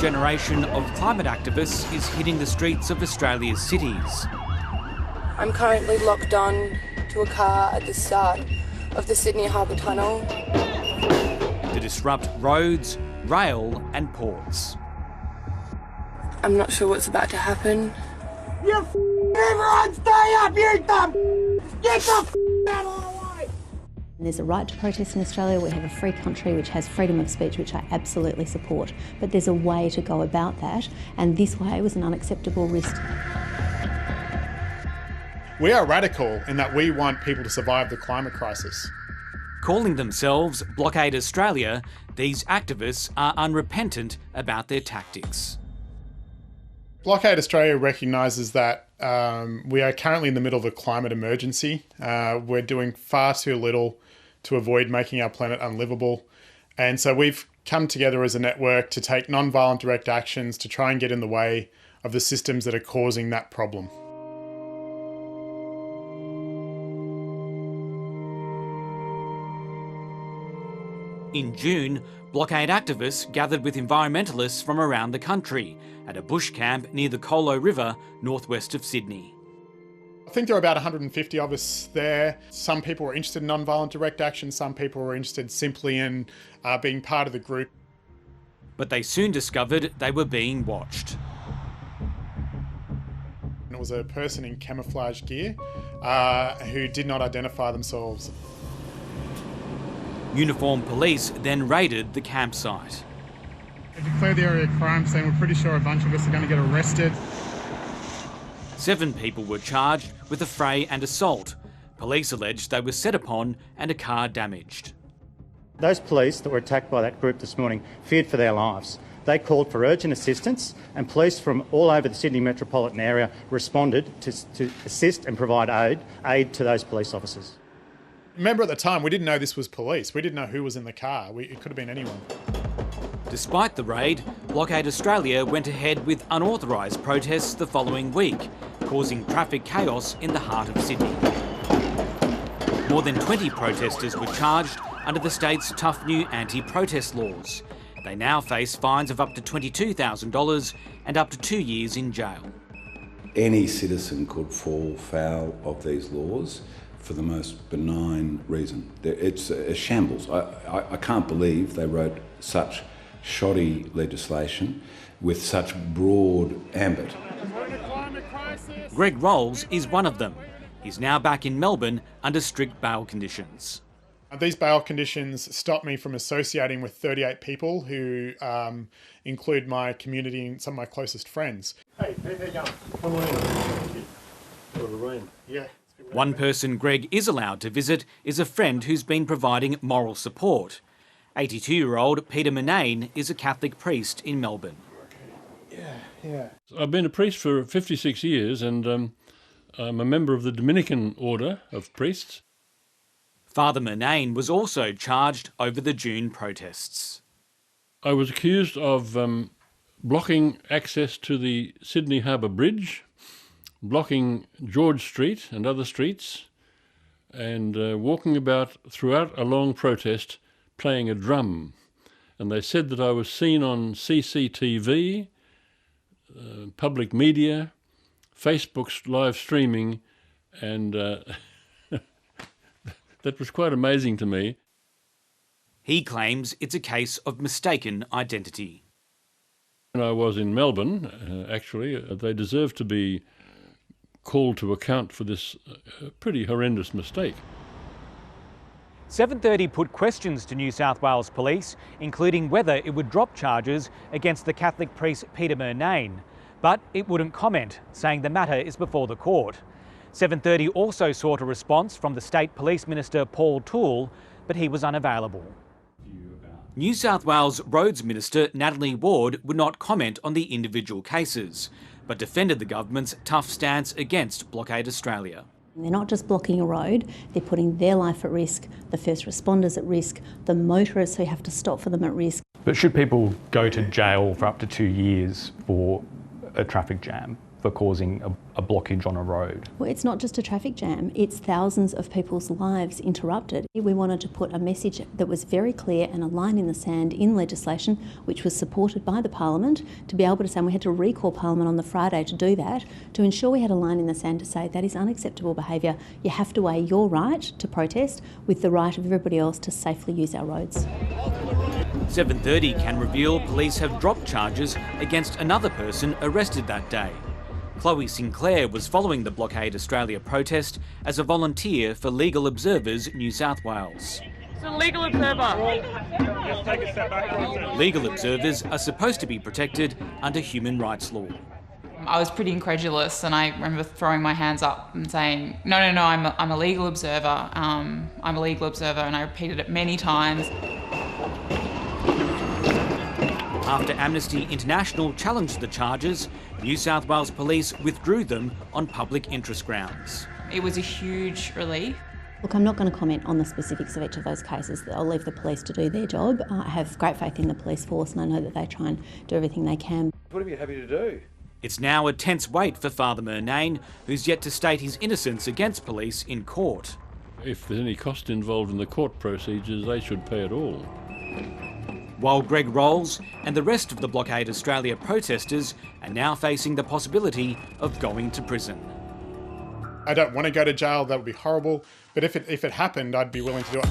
generation of climate activists is hitting the streets of Australia's cities. I'm currently locked on to a car at the start of the Sydney Harbour Tunnel To disrupt roads, rail and ports. I'm not sure what's about to happen. You everyone stay up, you dumb! Get the out of the way! There's a right to protest in Australia. We have a free country which has freedom of speech, which I absolutely support. But there's a way to go about that, and this way was an unacceptable risk. We are radical in that we want people to survive the climate crisis. Calling themselves Blockade Australia, these activists are unrepentant about their tactics. Blockade Australia recognises that we are currently in the middle of a climate emergency. We're doing far too little to avoid making our planet unlivable. And so we've come together as a network to take non-violent direct actions to try and get in the way of the systems that are causing that problem. In June, Blockade activists gathered with environmentalists from around the country at a bush camp near the Colo River, northwest of Sydney. I think there were about 150 of us there. Some people were interested in non-violent direct action, some people were interested simply in being part of the group. But they soon discovered they were being watched. It was a person in camouflage gear who did not identify themselves. Uniformed police then raided the campsite. They declared the area a crime scene. We're pretty sure a bunch of us are going to get arrested. 7 people were charged with affray and assault. Police alleged they were set upon and a car damaged. Those police that were attacked by that group this morning feared for their lives. They called for urgent assistance, and police from all over the Sydney metropolitan area responded to assist and provide aid to those police officers. Remember, at the time, we didn't know this was police. We didn't know who was in the car. It could have been anyone. Despite the raid, Blockade Australia went ahead with unauthorised protests the following week, causing traffic chaos in the heart of Sydney. More than 20 protesters were charged under the state's tough new anti-protest laws. They now face fines of up to $22,000 and up to 2 years in jail. Any citizen could fall foul of these laws for the most benign reason. It's a shambles. I can't believe they wrote such shoddy legislation with such broad ambit. Greg Rolls is one of them. He's now back in Melbourne under strict bail conditions. These bail conditions stop me from associating with 38 people who include my community and some of my closest friends. Hey, how you going? Come on in. Yeah. One person Greg is allowed to visit is a friend who's been providing moral support. 82-year-old Peter Murnane is a Catholic priest in Melbourne. Yeah. I've been a priest for 56 years and I'm a member of the Dominican Order of Priests. Father Murnane was also charged over the June protests. I was accused of blocking access to the Sydney Harbour Bridge, blocking George Street and other streets, and walking about throughout a long protest playing a drum. And they said that I was seen on CCTV, public media, Facebook's live streaming, and that was quite amazing to me. He claims it's a case of mistaken identity. When I was in Melbourne, actually, they deserve to be called to account for this pretty horrendous mistake. 730 put questions to New South Wales Police, including whether it would drop charges against the Catholic priest Peter Murnane, but it wouldn't comment, saying the matter is before the court. 730 also sought a response from the State Police Minister Paul Toole, but he was unavailable. New South Wales Roads Minister Natalie Ward would not comment on the individual cases, but defended the government's tough stance against Blockade Australia. They're not just blocking a road, they're putting their life at risk, the first responders at risk, the motorists who have to stop for them at risk. But should people go to jail for up to 2 years for a traffic jam? for causing a blockage on a road. Well, it's not just a traffic jam, it's thousands of people's lives interrupted. We wanted to put a message that was very clear and a line in the sand in legislation, which was supported by the Parliament, to be able to say, and we had to recall Parliament on the Friday to do that, to ensure we had a line in the sand to say that is unacceptable behaviour. You have to weigh your right to protest with the right of everybody else to safely use our roads. 7:30 can reveal police have dropped charges against another person arrested that day. Chloe Sinclair was following the Blockade Australia protest as a volunteer for Legal Observers New South Wales. It's a legal observer. Just take a step back. Legal observers are supposed to be protected under human rights law. I was pretty incredulous, and I remember throwing my hands up and saying, no, I'm a legal observer. I'm a legal observer, and I repeated it many times. After Amnesty International challenged the charges, New South Wales Police withdrew them on public interest grounds. It was a huge relief. Look, I'm not going to comment on the specifics of each of those cases. I'll leave the police to do their job. I have great faith in the police force, and I know that they try and do everything they can. What are you happy to do? It's now a tense wait for Father Murnane, who's yet to state his innocence against police in court. If there's any cost involved in the court procedures, they should pay it all. While Greg Rolls and the rest of the Blockade Australia protesters are now facing the possibility of going to prison. I don't want to go to jail, that would be horrible, but if it happened, I'd be willing to do it.